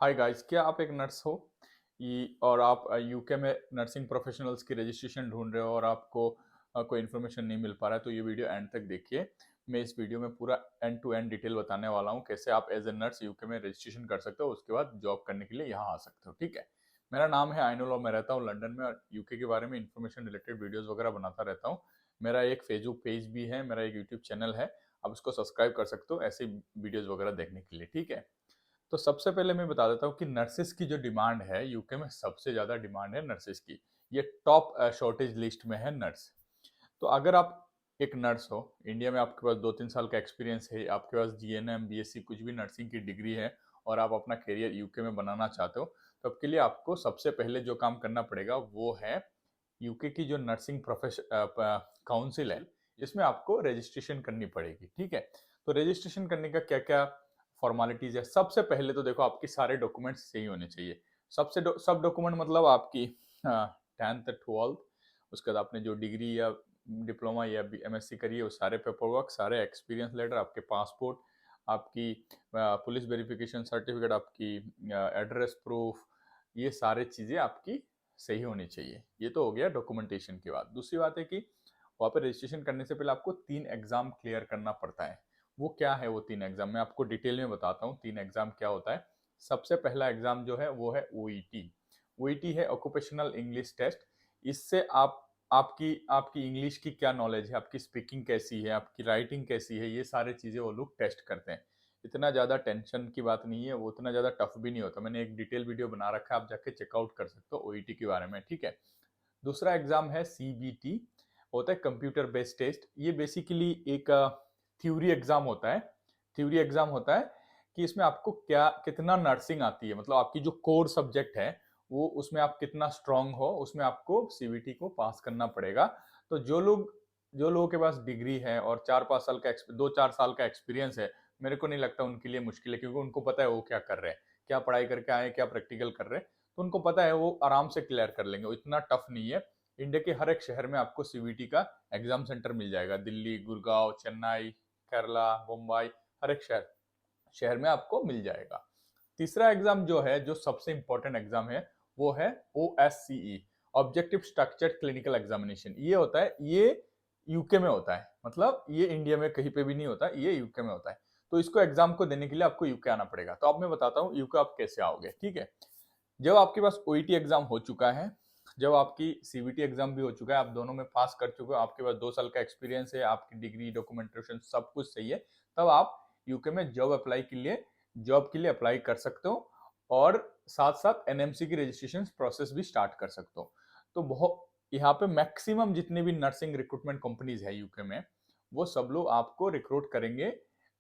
Hi guys, क्या आप एक नर्स हो और आप यूके में नर्सिंग प्रोफेशनल्स की रजिस्ट्रेशन ढूंढ रहे हो और आपको कोई इन्फॉर्मेशन नहीं मिल पा रहा है तो ये वीडियो एंड तक देखिए। मैं इस वीडियो में पूरा एंड टू एंड डिटेल बताने वाला हूँ कैसे आप एज ए नर्स यूके में रजिस्ट्रेशन कर सकते हो, उसके बाद जॉब करने के लिए यहाँ आ सकते हो। ठीक है, मेरा नाम है आइनुल और मैं रहता हूँ लंदन में और यूके के बारे में इन्फॉर्मेशन रिलेटेड वीडियोज़ वगैरह बनाता रहता हूँ। मेरा एक फेसबुक पेज भी है, मेरा एक यूट्यूब चैनल है, आप उसको सब्सक्राइब कर सकते हो ऐसे वीडियोज़ वगैरह देखने के लिए। ठीक है, तो सबसे पहले मैं बता देता हूँ कि नर्सेस की जो डिमांड है यूके में, सबसे ज़्यादा डिमांड है नर्सेस की। ये टॉप शॉर्टेज लिस्ट में है नर्स। तो अगर आप एक नर्स हो, इंडिया में आपके पास 2-3 साल का एक्सपीरियंस है, आपके पास जीएनएम बीएससी कुछ भी नर्सिंग की डिग्री है और आप अपना करियर यूके में बनाना चाहते हो, तो आपके लिए आपको सबसे पहले जो काम करना पड़ेगा वो है यूके की जो नर्सिंग प्रोफेशन काउंसिल है, इसमें आपको रजिस्ट्रेशन करनी पड़ेगी। ठीक है, तो रजिस्ट्रेशन करने का क्या क्या फॉर्मेलिटीज है। सबसे पहले तो देखो, आपके सारे डॉक्यूमेंट्स सही होने चाहिए। सब डॉक्यूमेंट मतलब आपकी 10th 12th, उसके बाद आपने जो डिग्री या डिप्लोमा या एमएससी करी है वो सारे पेपर वर्क, सारे एक्सपीरियंस लेटर, आपके पासपोर्ट, आपकी पुलिस वेरिफिकेशन सर्टिफिकेट, आपकी एड्रेस प्रूफ, ये सारे चीज़ें आपकी सही होनी चाहिए। ये तो हो गया डॉक्यूमेंटेशन की बात। दूसरी बात है कि वहाँ पे रजिस्ट्रेशन करने से पहले आपको 3 एग्जाम क्लियर करना पड़ता है। वो क्या है वो 3 एग्जाम, मैं आपको डिटेल में बताता हूँ 3 एग्जाम क्या होता है। सबसे पहला एग्जाम जो है वो है ओईटी। ओईटी है ऑक्यूपेशनल इंग्लिश टेस्ट। इससे आप आपकी आपकी इंग्लिश की क्या नॉलेज है, आपकी स्पीकिंग कैसी है, आपकी राइटिंग कैसी है, ये सारे चीज़ें वो लोग टेस्ट करते हैं। इतना ज़्यादा टेंशन की बात नहीं है, वो उतना ज़्यादा टफ भी नहीं होता। मैंने एक डिटेल वीडियो बना रखा है, आप जाके चेकआउट कर सकते हो ओईटी के बारे में। ठीक है, दूसरा एग्जाम है सीबीटी, होता है कंप्यूटर बेस्ड टेस्ट। ये बेसिकली एक थ्योरी एग्जाम होता है। थ्योरी एग्जाम होता है कि इसमें आपको क्या कितना नर्सिंग आती है, मतलब आपकी जो कोर सब्जेक्ट है वो उसमें आप कितना स्ट्रांग हो, उसमें आपको सीबीटी को पास करना पड़ेगा। तो जो लोगों के पास डिग्री है और 4-5 साल का 2-4 साल का एक्सपीरियंस है, मेरे को नहीं लगता उनके लिए मुश्किल है, क्योंकि उनको पता है वो क्या कर रहे हैं, क्या पढ़ाई करके आए, क्या प्रैक्टिकल कर रहे हैं। तो उनको पता है, वो आराम से क्लियर कर लेंगे, इतना टफ नहीं है। इंडिया के हर एक शहर में आपको सीबीटी का एग्जाम सेंटर मिल जाएगा। दिल्ली, गुड़गांव, चेन्नई, केरला, मुंबई, हर एक शहर शहर में आपको मिल जाएगा। तीसरा एग्जाम जो है, जो सबसे इंपॉर्टेंट एग्जाम है, वो है OSCE, objective structure clinical examination. ये होता है, ये यूके में होता है, मतलब ये इंडिया में कहीं पे भी नहीं होता, ये यूके में होता है। तो इसको एग्जाम को देने के लिए आपको यूके आना पड़ेगा। तो अब मैं बताता हूँ यूके आप कैसे आओगे। ठीक है, जब आपके पास ओईटी एग्जाम हो चुका है, जब आपकी सीबीटी एग्जाम भी हो चुका है, आप दोनों में पास कर चुके हो, आपके पास 2 साल का एक्सपीरियंस है, आपकी डिग्री डॉक्यूमेंटेशन सब कुछ सही है, तब आप यूके में जॉब के लिए अप्लाई कर सकते हो और साथ साथ एनएमसी की रजिस्ट्रेशन प्रोसेस भी स्टार्ट कर सकते हो। तो बहुत यहाँ पे मैक्सिमम जितने भी नर्सिंग रिक्रूटमेंट कंपनीज है यूके में, वो सब लोग आपको रिक्रूट करेंगे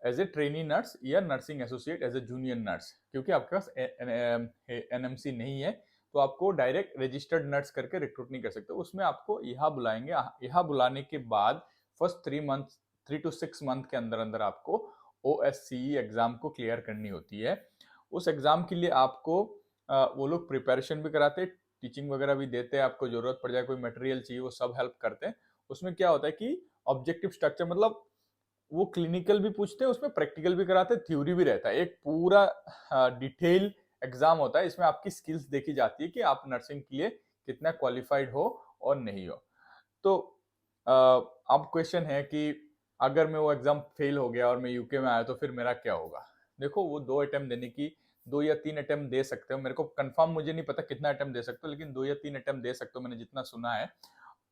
एज ए ट्रेनी नर्स या nursing associate as a junior nurse. क्योंकि आपके पास एनएमसी नहीं है, तो आपको डायरेक्ट रजिस्टर्ड नर्स करके रिक्रूट नहीं कर सकते। उसमें आपको यहाँ बुलाएंगे, यहाँ बुलाने के बाद फर्स्ट 3 to 6 मंथ के अंदर अंदर आपको OSCE एग्जाम को क्लियर करनी होती है। उस एग्जाम के लिए आपको वो लोग प्रिपरेशन भी कराते हैं, टीचिंग वगैरह भी देते हैं, आपको जरूरत पड़ जाए कोई मटेरियल चाहिए वो सब हेल्प करते हैं। उसमें क्या होता है कि ऑब्जेक्टिव स्ट्रक्चर, मतलब वो क्लिनिकल भी पूछते हैं, उसमें प्रैक्टिकल भी कराते हैं, थ्योरी भी रहता है, एक पूरा डिटेल एग्जाम होता है। इसमें आपकी स्किल्स देखी जाती है कि आप नर्सिंग के लिए कितना क्वालिफाइड हो और नहीं हो। तो अब क्वेश्चन है कि अगर मैं वो एग्जाम फेल हो गया और मैं यूके में आया तो फिर मेरा क्या होगा। देखो, वो 2 अटेम्प्ट देने की, 2 या 3 अटेम्प्ट दे सकते हो, मेरे को कंफर्म मुझे नहीं पता कितना अटेम्प्ट दे सकते हो, लेकिन 2 या 3 अटेम्प्ट दे सकते हो, मैंने जितना सुना है।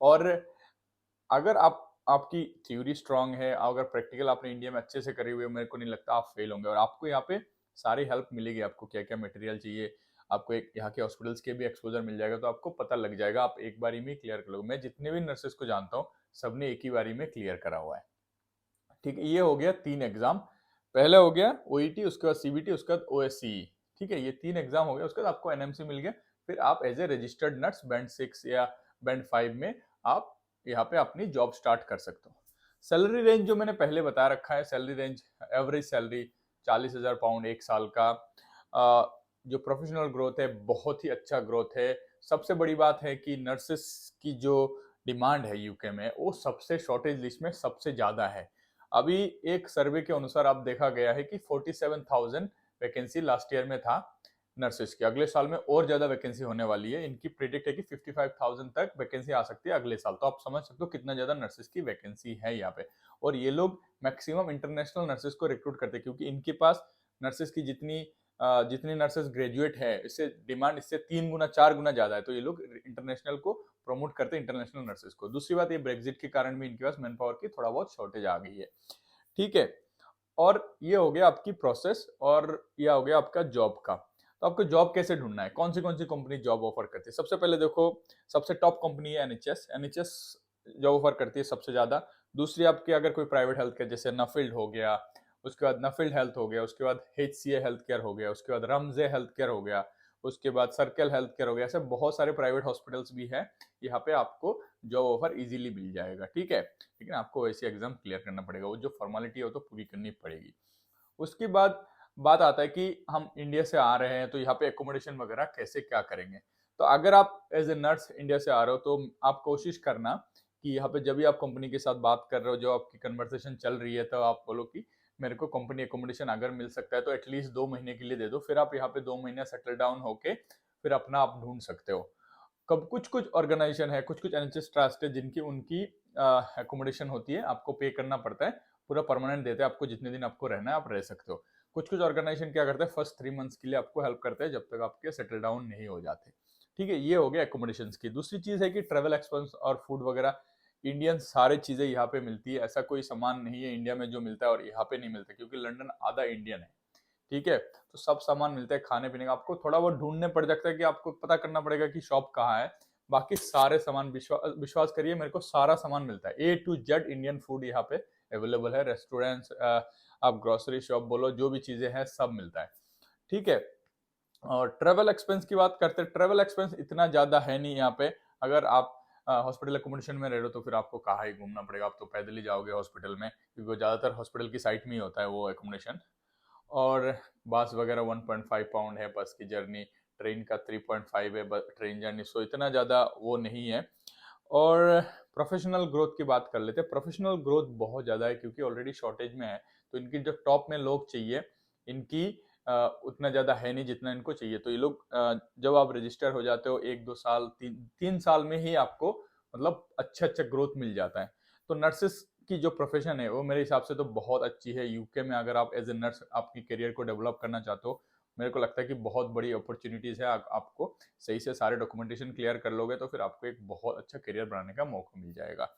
और अगर आप आपकी थ्योरी स्ट्रांग है, अगर प्रैक्टिकल आपने इंडिया में अच्छे से करे हुए, मेरे को नहीं लगता आप फेल होंगे। और आपको यहाँ पे सारी हेल्प मिलेगी, आपको क्या क्या मटेरियल चाहिए, आपको एक यहाँ के हॉस्पिटल्स के भी एक्सपोजर मिल जाएगा, तो आपको पता लग जाएगा, आप एक बारी में क्लियर कर लोगे। मैं जितने भी नर्सेस को जानता हूँ, सबने एक ही बारी में क्लियर करा हुआ है। ठीक है, ये हो गया 3 एग्जाम। पहले हो गया ओईटी, उसके बाद सीबीटी, उसके बाद ओएससीई। ठीक है, ये 3 एग्जाम हो गया, उसके बाद आपको एनएमसी मिल गया। फिर आप as a registered nurse band 6 या बैंड 5 में आप यहाँ पे अपनी जॉब स्टार्ट कर सकते हो। सैलरी रेंज जो मैंने पहले बता रखा है, salary range, average salary 40,000 pound 1 साल का। जो प्रोफेशनल ग्रोथ है, बहुत ही अच्छा ग्रोथ है। सबसे बड़ी बात है कि नर्सेस की जो डिमांड है यूके में, वो सबसे शॉर्टेज लिस्ट में सबसे ज्यादा है। अभी एक सर्वे के अनुसार अब देखा गया है कि 47,000 वैकेंसी लास्ट ईयर में था नर्सेस की। अगले साल में और ज़्यादा वैकेंसी होने वाली है। इनकी प्रिडिक्ट है कि 55,000 तक वैकेंसी आ सकती है अगले साल। तो आप समझ सकते हो कितना ज़्यादा नर्सेस की वैकेंसी है यहाँ पे। और ये लोग मैक्सिमम इंटरनेशनल नर्सेस को रिक्रूट करते हैं, क्योंकि इनके पास नर्सेस की जितनी नर्सेस ग्रेजुएट है, इससे डिमांड इससे 3 गुना 4 गुना ज़्यादा है। तो ये लोग इंटरनेशनल को प्रमोट करते हैं, इंटरनेशनल नर्सेस को। दूसरी बात, ये ब्रेग्जिट के कारण भी इनके पास मैन पावर की थोड़ा बहुत शॉर्टेज आ गई है। ठीक है, और ये हो गया आपकी प्रोसेस, और ये हो गया आपका जॉब का। तो आपको जॉब कैसे ढूंढना है, कौन सी कंपनी जॉब ऑफर करती है? सबसे पहले देखो, सबसे टॉप कंपनी है एनएचएस। एनएचएस जॉब ऑफर करती है सबसे ज्यादा। दूसरी आपकी अगर कोई प्राइवेट हेल्थ केयर, जैसे नफील्ड हो गया, उसके बाद नफील्ड हेल्थ हो गया, उसके बाद एचसीए हेल्थ केयर हो गया, उसके बाद रमजे हेल्थ केयर हो गया, उसके बाद सर्कल हेल्थ केयर हो गया, ऐसे बहुत सारे प्राइवेट हॉस्पिटल्स भी हैं। यहाँ पे आपको जॉब ऑफर इजीली मिल जाएगा। ठीक है, लेकिन आपको वैसे एग्जाम क्लियर करना पड़ेगा, वो जो फॉर्मेलिटी है वो तो पूरी करनी पड़ेगी। उसके बाद बात आता है कि हम इंडिया से आ रहे हैं, तो यहाँ पे एकोमोडेशन वगैरह कैसे क्या करेंगे। तो अगर आप एज ए नर्स इंडिया से आ रहे हो, तो आप कोशिश करना कि यहाँ पे जब भी आप कंपनी के साथ बात कर रहे हो, जो आपकी कन्वर्सेशन चल रही है, तो आप बोलो कि मेरे को कंपनी एकोमोडेशन अगर मिल सकता है तो एटलीस्ट 2 महीने के लिए दे दो। फिर आप यहाँ पे 2 महीने सेटल डाउन होके फिर अपना आप ढूंढ सकते हो। कब कुछ कुछ ऑर्गेनाइजेशन है, कुछ कुछ एनएचएस ट्रस्ट है, जिनकी उनकी एकोमोडेशन होती है, आपको पे करना पड़ता है, पूरा परमानेंट देते हैं आपको, जितने दिन आपको रहना है आप रह सकते हो। कुछ कुछ ऑर्गेनाइजेशन क्या करते हैं, फर्स्ट 3 मंथ्स के लिए आपको हेल्प करते हैं, जब तक आपके सेटल डाउन नहीं हो जाते। ठीक है, ये हो गया एकोमोडेशन की। दूसरी चीज है कि ट्रेवल एक्सपेंस और फूड वगैरह, इंडियन सारी चीजें यहाँ पे मिलती है। ऐसा कोई सामान नहीं है इंडिया में जो मिलता है और यहाँ पे नहीं मिलता, क्योंकि लंदन आधा इंडियन है। ठीक है, तो सब सामान मिलता है खाने पीने का। आपको थोड़ा बहुत ढूंढने पड़ जाता है कि आपको पता करना पड़ेगा कि शॉप कहाँ है। बाकी सारे सामान विश्वास करिए मेरे को, सारा सामान मिलता है। ए टू जेड इंडियन फूड यहाँ पे अवेलेबल है। रेस्टोरेंट्स, आप ग्रोसरी शॉप बोलो, जो भी चीजें हैं सब मिलता है। ठीक है, और ट्रेवल एक्सपेंस की बात करते हैं। ट्रेवल एक्सपेंस इतना ज्यादा है नहीं यहाँ पे। अगर आप हॉस्पिटल एकोमोडेशन में रह रहे हो, तो फिर आपको कहाँ ही घूमना पड़ेगा, आप तो पैदल ही जाओगे हॉस्पिटल में, क्योंकि वो ज्यादातर हॉस्पिटल की साइट में ही होता है वो एकोमोडेशन। और बस वगैरह 1.5 पाउंड है बस की जर्नी, ट्रेन का 3.5 है ट्रेन जर्नी, सो इतना ज़्यादा वो नहीं है। और प्रोफेशनल ग्रोथ की बात कर लेते हैं। प्रोफेशनल ग्रोथ बहुत ज़्यादा है, क्योंकि ऑलरेडी शॉर्टेज में है, तो इनकी जो टॉप में लोग चाहिए, इनकी उतना ज़्यादा है नहीं जितना इनको चाहिए। तो ये लोग जब आप रजिस्टर हो जाते हो 1-2 साल, 3 साल में ही आपको मतलब अच्छा अच्छा ग्रोथ मिल जाता है। तो नर्सेस की जो प्रोफेशन है वो मेरे हिसाब से तो बहुत अच्छी है। यूके में अगर आप एज ए नर्स आपकी करियर को डेवलप करना चाहते हो, मेरे को लगता है कि बहुत बड़ी अपॉर्चुनिटीज है। आपको सही से सारे डॉक्यूमेंटेशन क्लियर कर लोगे, तो फिर आपको एक बहुत अच्छा करियर बनाने का मौका मिल जाएगा।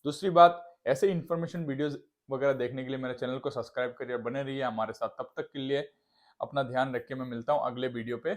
दूसरी बात, ऐसे इन्फॉर्मेशन वीडियोस वगैरह देखने के लिए मेरे चैनल को सब्सक्राइब करिए, बने रहिए हमारे साथ। तब तक के लिए अपना ध्यान रख के मैं मिलता हूँ अगले वीडियो पे।